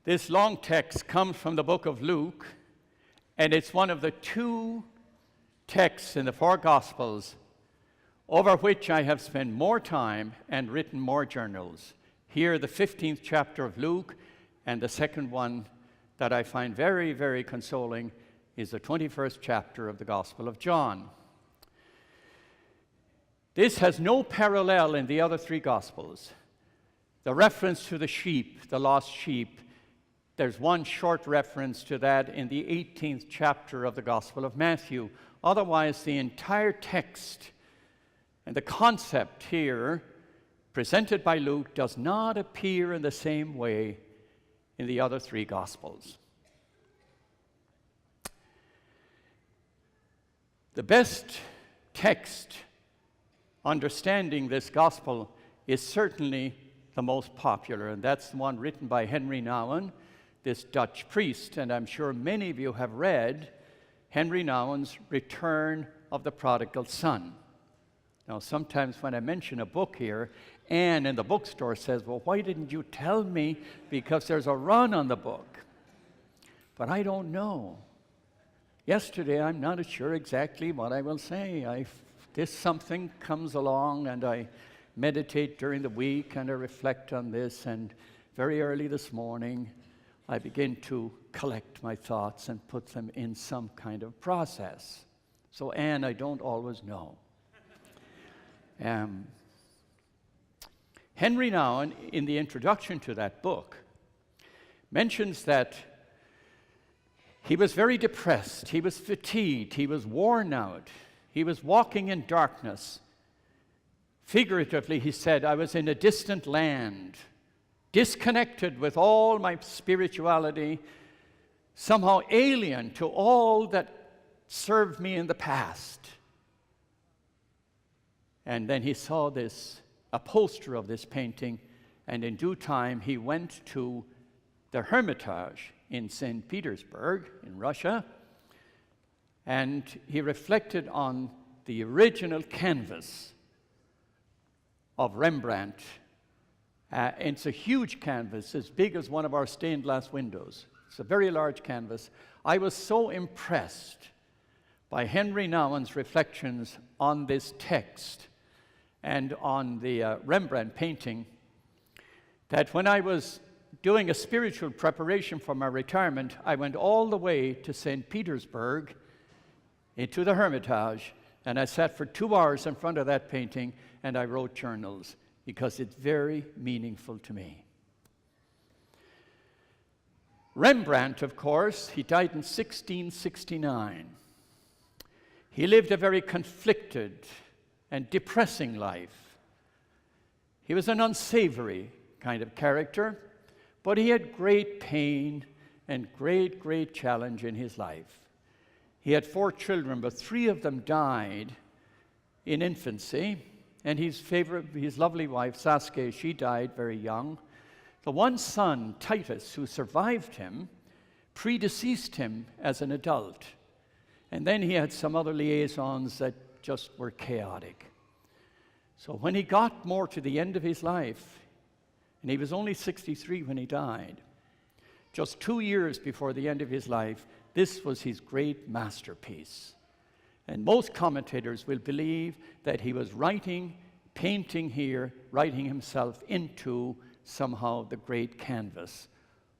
This long text comes from the book of Luke, and it's one of the two texts in the four Gospels over which I have spent more time and written more journals. Here, the 15th chapter of Luke, and the second one that I find very, very consoling is the 21st chapter of the Gospel of John. This has no parallel in the other three Gospels. The reference to the sheep, the lost sheep, there's one short reference to that in the 18th chapter of the Gospel of Matthew. Otherwise, the entire text and the concept here presented by Luke does not appear in the same way in the other three Gospels. The best text understanding this Gospel is certainly the most popular, and that's the one written by Henri Nouwen, this Dutch priest, and I'm sure many of you have read Henri Nouwen's Return of the Prodigal Son. Now, sometimes when I mention a book here, Anne in the bookstore says, well, why didn't you tell me? Because there's a run on the book. But I don't know. Yesterday, I'm not sure exactly what I will say. Something comes along, and I meditate during the week, and I reflect on this, and very early this morning, I begin to collect my thoughts and put them in some kind of process. So, Anne, I don't always know. Henri Nouwen, in the introduction to that book, mentions that he was very depressed, he was fatigued, he was worn out, he was walking in darkness. Figuratively, he said, I was in a distant land, disconnected with all my spirituality, somehow alien to all that served me in the past. And then he saw a poster of this painting, and in due time he went to the Hermitage in St. Petersburg in Russia, and he reflected on the original canvas of Rembrandt. It's a huge canvas, as big as one of our stained glass windows. It's a very large canvas. I was so impressed by Henri Nouwen's reflections on this text and on the Rembrandt painting that when I was doing a spiritual preparation for my retirement, I went all the way to St. Petersburg into the Hermitage, and I sat for 2 hours in front of that painting, and I wrote journals because it's very meaningful to me. Rembrandt, of course, he died in 1669. He lived a very conflicted and depressing life. He was an unsavory kind of character, but he had great pain and great, great challenge in his life. He had 4 children, but 3 of them died in infancy, and his lovely wife, Saskia, she died very young. The one son, Titus, who survived him, predeceased him as an adult. And then he had some other liaisons that just were chaotic. So when he got more to the end of his life, and he was only 63 when he died, just 2 years before the end of his life, this was his great masterpiece. And most commentators will believe that he was painting here, writing himself into somehow the great canvas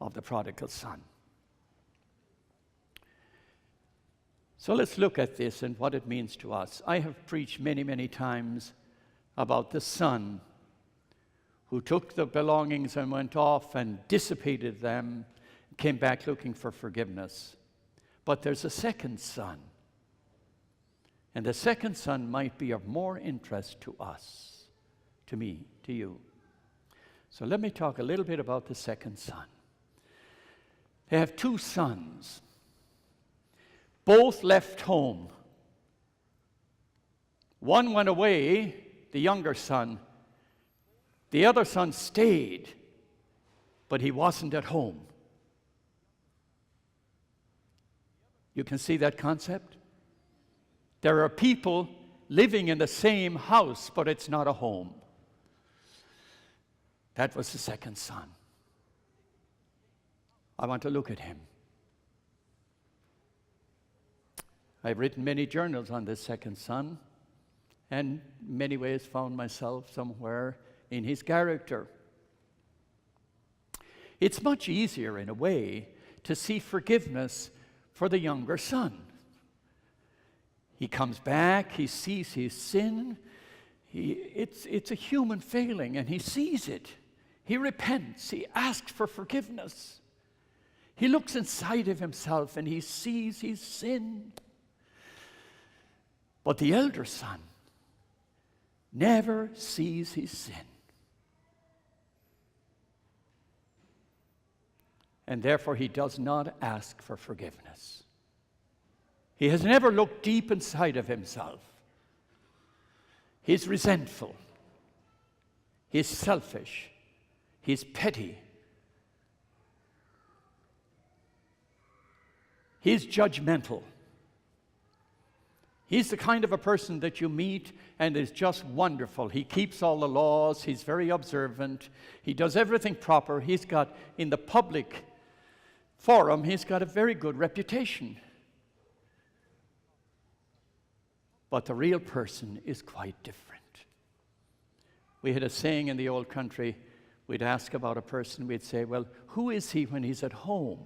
of the Prodigal Son. So let's look at this and what it means to us. I have preached many, many times about the son who took the belongings and went off and dissipated them, came back looking for forgiveness. But there's a second son. And the second son might be of more interest to us, to me, to you. So let me talk a little bit about the second son. They have 2 sons. Both left home. One went away, the younger son. The other son stayed, but he wasn't at home. You can see that concept? There are people living in the same house, but it's not a home. That was the second son. I want to look at him. I've written many journals on this second son, and in many ways found myself somewhere in his character. It's much easier, in a way, to see forgiveness for the younger son. He comes back, he sees his sin. It's a human failing, and he sees it. He repents, he asks for forgiveness. He looks inside of himself and he sees his sin. But the elder son never sees his sin. And therefore he does not ask for forgiveness. He has never looked deep inside of himself. He's resentful. He's selfish. He's petty. He's judgmental. He's the kind of a person that you meet and is just wonderful. He keeps all the laws. He's very observant. He does everything proper. He's got, in the public forum, he's got a very good reputation. But the real person is quite different. We had a saying in the old country, we'd ask about a person, we'd say, well, who is he when he's at home?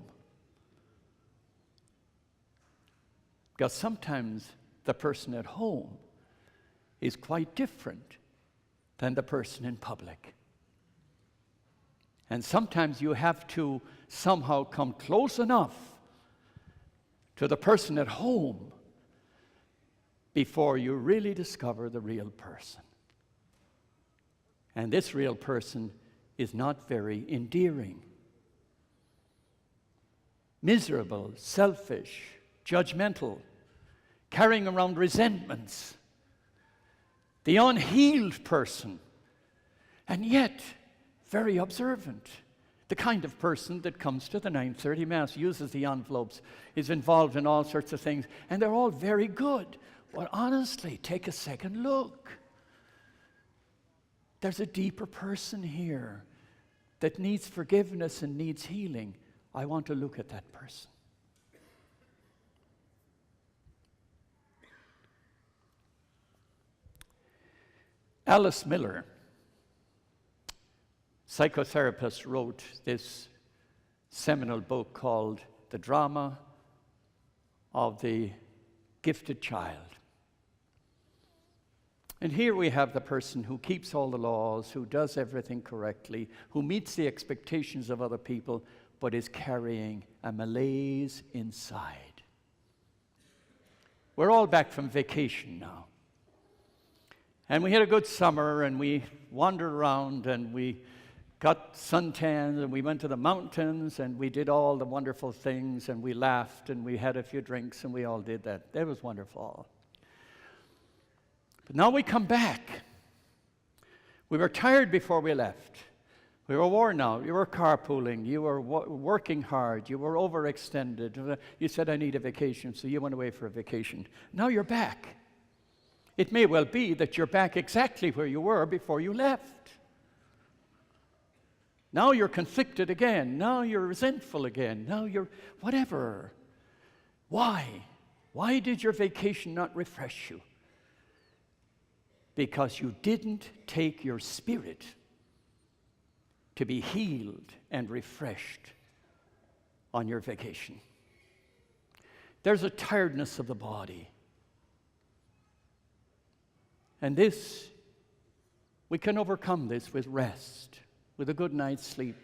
Because sometimes the person at home is quite different than the person in public. And sometimes you have to somehow come close enough to the person at home before you really discover the real person. And this real person is not very endearing. Miserable, selfish, judgmental, carrying around resentments, the unhealed person, and yet very observant. The kind of person that comes to the 9:30 Mass, uses the envelopes, is involved in all sorts of things, and they're all very good. But honestly, take a second look. There's a deeper person here that needs forgiveness and needs healing. I want to look at that person. Alice Miller, psychotherapist, wrote this seminal book called The Drama of the Gifted Child. And here we have the person who keeps all the laws, who does everything correctly, who meets the expectations of other people, but is carrying a malaise inside. We're all back from vacation now. And we had a good summer, and we wandered around, and we got suntans, and we went to the mountains, and we did all the wonderful things, and we laughed, and we had a few drinks, and we all did that. It was wonderful. But now we come back. We were tired before we left. We were worn out. You were carpooling. You were working hard. You were overextended. You said, I need a vacation, so you went away for a vacation. Now you're back. It may well be that you're back exactly where you were before you left. Now you're conflicted again. Now you're resentful again. Now you're whatever. Why? Why did your vacation not refresh you? Because you didn't take your spirit to be healed and refreshed on your vacation. There's a tiredness of the body. And this, we can overcome this with rest, with a good night's sleep.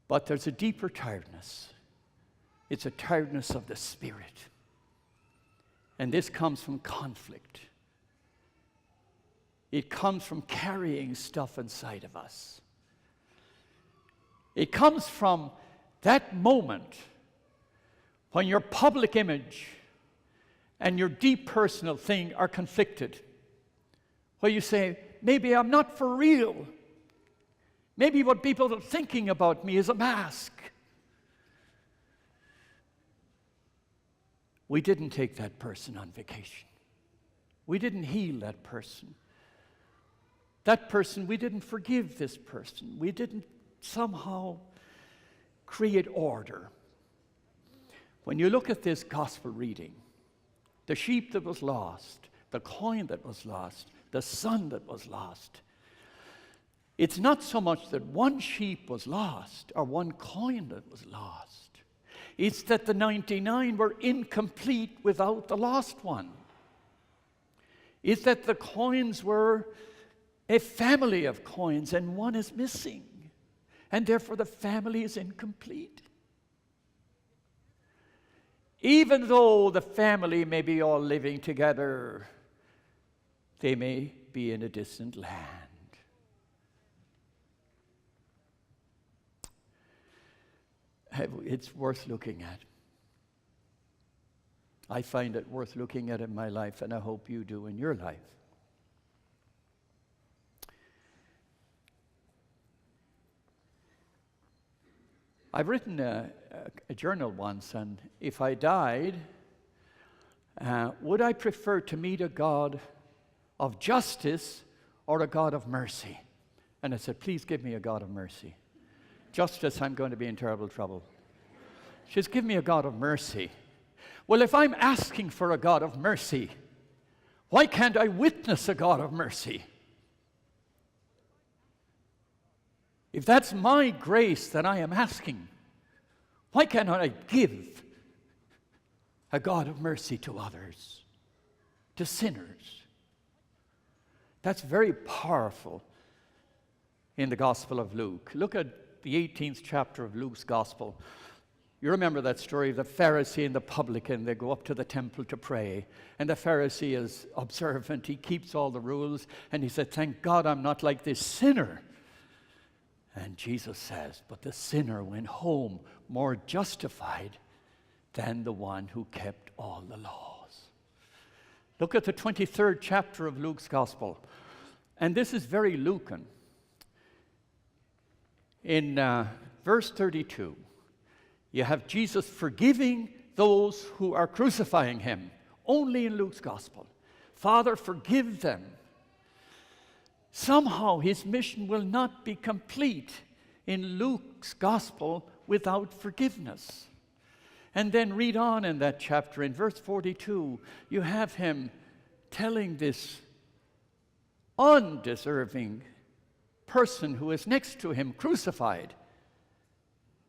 But there's a deeper tiredness. It's a tiredness of the spirit. And this comes from conflict. It comes from carrying stuff inside of us. It comes from that moment when your public image and your deep personal thing are conflicted. Where you say, maybe I'm not for real. Maybe what people are thinking about me is a mask. We didn't take that person on vacation. We didn't heal that person. That person, we didn't forgive this person. We didn't somehow create order. When you look at this gospel reading, the sheep that was lost, the coin that was lost, the son that was lost, it's not so much that one sheep was lost or one coin that was lost. It's that the 99 were incomplete without the lost one. It's that the coins were a family of coins and one is missing, and therefore the family is incomplete. Even though the family may be all living together, they may be in a distant land. It's worth looking at. I find it worth looking at in my life, and I hope you do in your life. I've written a journal once, and if I died, would I prefer to meet a God of justice or a God of mercy? And I said, please give me a God of mercy. Justice, I'm going to be in terrible trouble. She says, give me a God of mercy. Well, if I'm asking for a God of mercy, why can't I witness a God of mercy? If that's my grace that I am asking, why cannot I give a God of mercy to others, to sinners? That's very powerful in the Gospel of Luke. Look at the 18th chapter of Luke's Gospel. You remember that story of the Pharisee and the publican. They go up to the temple to pray. And the Pharisee is observant. He keeps all the rules. And he said, thank God I'm not like this sinner. And Jesus says, but the sinner went home more justified than the one who kept all the laws. Look at the 23rd chapter of Luke's Gospel. And this is very Lucan. In verse 32, you have Jesus forgiving those who are crucifying him. Only in Luke's Gospel. Father, forgive them. Somehow his mission will not be complete in Luke's Gospel without forgiveness. And then read on in that chapter. In verse 42, you have him telling this undeserving person who is next to him, crucified,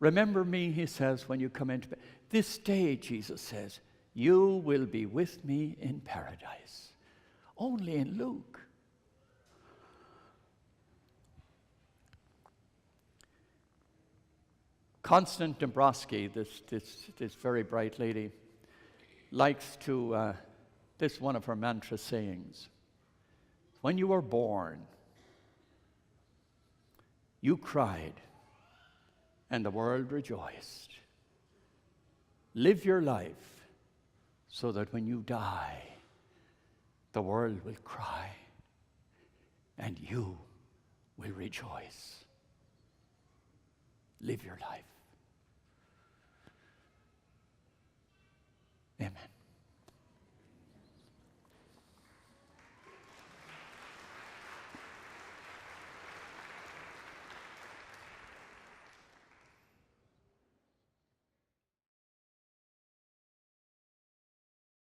remember me, he says, when you come into this day, Jesus says, you will be with me in paradise. Only in Luke. Constance Dombrowski, this very bright lady, likes to, this one of her mantra sayings. When you were born, you cried, and the world rejoiced. Live your life so that when you die, the world will cry, and you will rejoice. Live your life. Amen.